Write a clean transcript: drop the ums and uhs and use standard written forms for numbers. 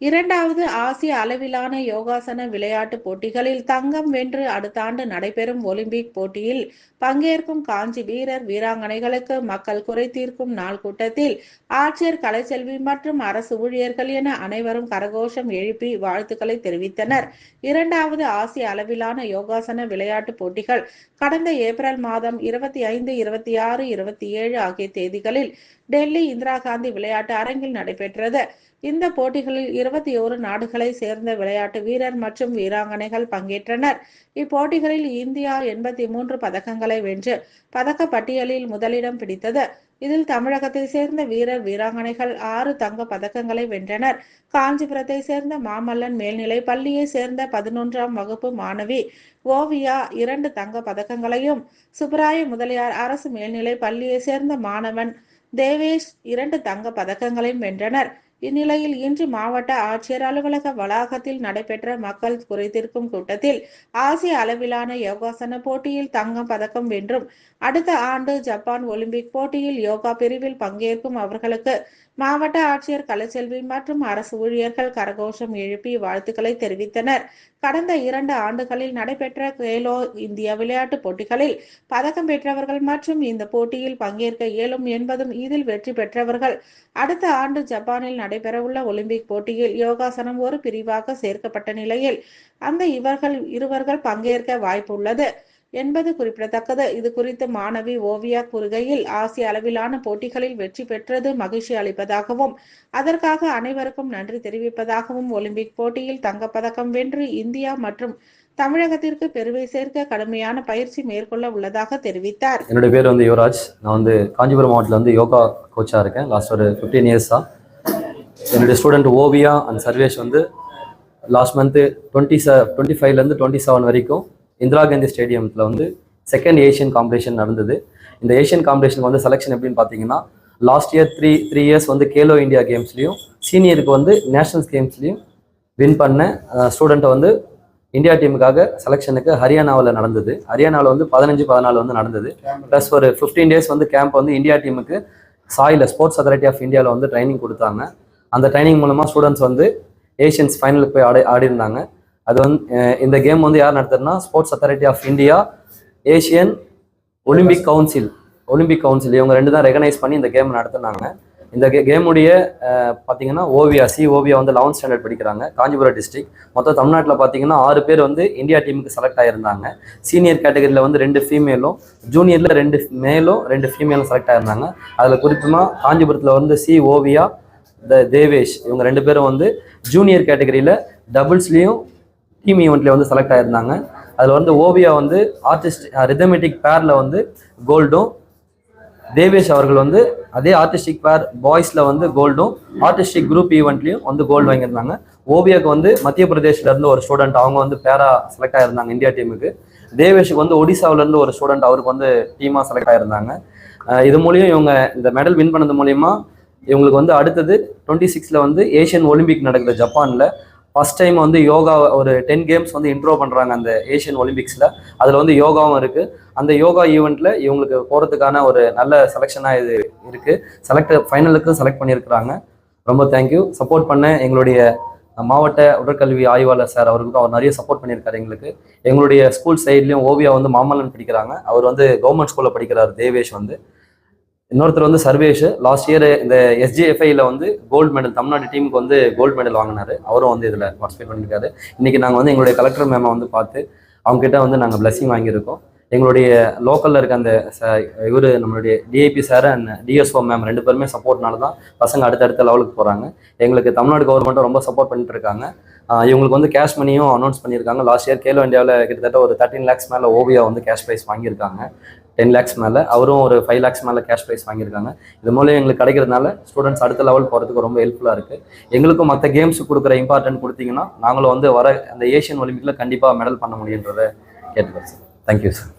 இரண்டாவது ஆசிய அளவிலான யோகாசன விளையாட்டுப் போட்டிகளில் தங்கம் வென்று அடுத்த ஆண்டு நடைபெறும் ஒலிம்பிக் போட்டியில் பங்கேற்கும் காஞ்சி வீரர் வீராங்கனைகளுக்கு மக்கள் குறை தீர்க்கும் நாள் கூட்டத்தில் ஆட்சியர் கலைச்செல்வி மற்றும் அரசு ஊழியர்கள் என அனைவரும் கரகோஷம் எழுப்பி வாழ்த்துக்களை தெரிவித்தனர். இரண்டாவது ஆசிய அளவிலான யோகாசன விளையாட்டுப் போட்டிகள் கடந்த ஏப்ரல் மாதம் 25, 26, 27 ஆகிய தேதிகளில் டெல்லி இந்திரா காந்தி விளையாட்டு அரங்கில் நடைபெற்றது. இந்த போட்டிகளில் 21 நாடுகளை சேர்ந்த விளையாட்டு வீரர் மற்றும் வீராங்கனைகள் பங்கேற்றனர். இப்போட்டிகளில் இந்தியா 83 பதக்கங்களை வென்று பதக்க பட்டியலில் முதலிடம் பிடித்தது. இதில் தமிழகத்தை சேர்ந்த வீரர் வீராங்கனைகள் 6 தங்க பதக்கங்களை வென்றனர். காஞ்சிபுரத்தை சேர்ந்த மாமல்லன் மேல்நிலை பள்ளியை சேர்ந்த 11ஆம் வகுப்பு மாணவி ஓவியா 2 தங்க பதக்கங்களையும், சுப்பராய முதலியார் அரசு மேல்நிலை பள்ளியை சேர்ந்த மாணவன் தேவேஷ் 2 தங்க பதக்கங்களையும் வென்றனர். இந்நிலையில் இன்று மாவட்ட ஆட்சியர் அலுவலக வளாகத்தில் நடைபெற்ற மக்கள் குறைதீர்க்கும் கூட்டத்தில் ஆசிய அளவிலான யோகாசன போட்டியில் தங்கம் பதக்கம் வென்றும் அடுத்த ஆண்டு ஜப்பான் ஒலிம்பிக் போட்டியில் யோகா பிரிவில் பங்கேற்கும் அவர்களுக்கு மாவட்ட ஆட்சியர் கலைச்செல்வி மற்றும் அரசு ஊழியர்கள் கரகோஷம் எழுப்பி வாழ்த்துக்களை தெரிவித்தனர். கடந்த 2 ஆண்டுகளில் நடைபெற்ற கேலோ இந்தியா விளையாட்டுப் போட்டிகளில் பதக்கம் பெற்றவர்கள் மற்றும் இந்த போட்டியில் பங்கேற்க இயலும் என்பதும் இதில் வெற்றி பெற்றவர்கள் அடுத்த ஆண்டு ஜப்பானில் நடைபெறவுள்ள ஒலிம்பிக் போட்டியில் யோகாசனம் ஒரு பிரிவாக சேர்க்கப்பட்ட நிலையில் அந்த இருவர்கள் பங்கேற்க வாய்ப்பு உள்ளது என்பது குறிப்பிடத்தக்கது. இது குறித்து மாணவி ஓவியா கூறுகையில், ஆசிய அளவிலான போட்டிகளில் வெற்றி பெற்றது மகிழ்ச்சி அளிப்பதாகவும் அதற்காக அனைவருக்கும் நன்றி தெரிவிப்பதாகவும், ஒலிம்பிக் போட்டியில் தங்கப்பதக்கம் வென்று இந்தியா மற்றும் தமிழகத்திற்கு பெருமை சேர்க்க கடுமையான பயிற்சி மேற்கொள்ள உள்ளதாக தெரிவித்தார். என்னுடைய பேர் யுவராஜ். நான் காஞ்சிபுரம் மாவட்டத்தில் யோகா கோச்சாக இருக்கேன். லாஸ்ட் ஒரு 15 இயர்ஸாக. என்னுடைய student Oviya and Sarvesh last month 25லேருந்து 27 வரைக்கும் இந்திரா காந்தி ஸ்டேடியத்தில் செகண்ட் ஏஷியன் காம்படிஷன் நடந்தது. இந்த ஏஷியன் காம்படிஷனுக்கு செலெக்ஷன் எப்படின்னு பார்த்தீங்கன்னா, last year three years Khelo India கேம்ஸ்லையும் சீனியருக்கு நேஷனல்ஸ் கேம்ஸ்லையும் வின் பண்ண ஸ்டூடெண்ட்டை இந்தியா டீமுக்காக செலெக்ஷனுக்கு ஹரியானாவில் நடந்தது. ஹரியானாவில் 15, 14 நடந்தது. ப்ளஸ் ஒரு 15 டேஸ் கேம்ப் இந்தியா டீமுக்கு சாயில் ஸ்போர்ட்ஸ் அத்தாரிட்டி ஆஃப் இந்தியாவில் ட்ரைனிங் கொடுத்தாங்க. அந்த ட்ரைனிங் மூலமாக ஸ்டூடெண்ட்ஸ் ஏஷியன்ஸ் ஃபைனலுக்கு போய் ஆடி இருந்தாங்க. அது இந்த கேம் யார் நடத்துறதுனா, sports authority of India, Asian Olympic Council இவங்க 2 தான் ரெகனைஸ் பண்ணி இந்த கேம் நடத்துனாங்க. இந்த கேமுடைய பார்த்தீங்கன்னா ஓவியா 11th ஸ்டாண்டர்ட் படிக்கிறாங்க, காஞ்சிபுரம் டிஸ்ட்ரிக்ட். மொத்தம் தமிழ்நாட்டில் பார்த்தீங்கன்னா 6 பேர் இந்தியா டீமுக்கு செலக்ட் ஆகியிருந்தாங்க. சீனியர் கேட்டகரியில் 2 ஃபீமேலும், ஜூனியரில் 2 மேலும் 2 ஃபீமேலும் செலக்ட் ஆகியிருந்தாங்க. அதில் குறிப்பிட்டமாக காஞ்சிபுரத்தில் ஓவியா தேவேஷ் இவங்க 2 பேரும் ஜூனியர் கேட்டகரியில் டபுள்ஸ்லேயும் டீம் ஈவெண்ட்லேயே செலக்ட் ஆகியிருந்தாங்க. அதில் ஓவியா ஆர்டிஸ்ட் ரிதமெட்டிக் பேரில் கோல்டும், தேவேஷ் அவர்கள் அதே ஆர்டிஸ்டிக் பேர் பாய்ஸில் கோல்டும், ஆர்டிஸ்டிக் குரூப் ஈவெண்ட்லையும் கோல்டு வாங்கியிருந்தாங்க. ஓவியாவுக்கு மத்திய பிரதேஷ்லேருந்து ஒரு ஸ்டூடெண்ட் அவங்க பேரா செலக்ட் ஆகியிருந்தாங்க இந்தியா டீமுக்கு. தேவேஷுக்கு ஒடிசாவிலேருந்து ஒரு ஸ்டூடெண்ட் அவருக்கு டீமாக செலக்ட் ஆகியிருந்தாங்க. இது மூலியம் இவங்க இந்த மெடல் வின் பண்ணது மூலியமாக இவங்களுக்கு அடுத்தது 26ல் ஏஷியன் ஒலிம்பிக் நடக்குது ஜப்பானில். ஃபர்ஸ்ட் டைம் யோகா ஒரு 10 கேம்ஸ் இன்ட்ரோ பண்ணுறாங்க அந்த ஏஷியன் ஒலிம்பிக்ஸில். அதில் யோகாவும் இருக்குது. அந்த யோகா ஈவெண்ட்டில் இவங்களுக்கு போகிறதுக்கான ஒரு நல்ல செலெக்ஷனாக இது இருக்குது. ஃபைனலுக்கும் செலக்ட் பண்ணியிருக்கிறாங்க. ரொம்ப தேங்க்யூ. சப்போர்ட் பண்ண எங்களுடைய மாவட்ட உடற்கல்வி ஆய்வாளர் சார் அவருக்கும் அவர் நிறைய சப்போர்ட் பண்ணியிருக்காரு எங்களுக்கு. எங்களுடைய ஸ்கூல் சைட்லேயும் ஓவியா மாமல்லன் படிக்கிறாங்க. அவர் கவர்மெண்ட் ஸ்கூலில் படிக்கிறார். தேவேஷ் இன்னொருத்தர் சர்வேஷ் லாஸ்ட் இயர் இந்த SJFIல கோல்டு மெடல் தமிழ்நாடு டீமுக்கு கோல்டு மெடல் வாங்கினாரு. அவரும் இதில் பார்ட்டிசிபேட் பண்ணியிருக்காரு. இன்றைக்கி நாங்கள் எங்களுடைய கலெக்டர் மேமை பார்த்து அவங்ககிட்ட நாங்கள் பிளஸிங் வாங்கியிருக்கோம். எங்களுடைய லோக்கலில் இருக்க அந்த நம்மளுடைய DIP sir and DSO ma'am 2 பேருமே சப்போர்ட்னால தான் பசங்க அடுத்தடுத்த லெவலுக்கு போகிறாங்க. எங்களுக்கு தமிழ்நாடு கவர்மெண்ட்டும் ரொம்ப சப்போர்ட் பண்ணிட்டு இருக்காங்க. இவங்களுக்கு கேஷ் மணியும் அனௌன்ஸ் பண்ணியிருக்காங்க. லாஸ்ட் இயர் கேலோ இந்தியாவில் கிட்டத்தட்ட ஒரு 13 lakhs மேலே ஓவியா கேஷ் ப்ரைஸ் வாங்கியிருக்காங்க. 10 lakhs மேலே, அவரும் ஒரு 5 lakhs மேலே கேஷ் ப்ரைஸ் வாங்கியிருக்காங்க. இது மூலம் எங்களுக்கு கிடைக்கிறதுனால ஸ்டூடெண்ட்ஸ் அடுத்த லெவல் போகிறதுக்கு ரொம்ப ஹெல்ப்ஃபுல்லாக இருக்குது. எங்களுக்கும் மற்ற கேம்ஸ் கொடுக்குற இம்பார்ட்டன்ட் கொடுத்தீங்கன்னா நாங்களும் வர அந்த ஏஷியன் ஒலிம்பிக்கில் கண்டிப்பாக மெடல் பண்ண முடியுன்றதை கேட்டுக்கிறேன் சார். Thank you sir.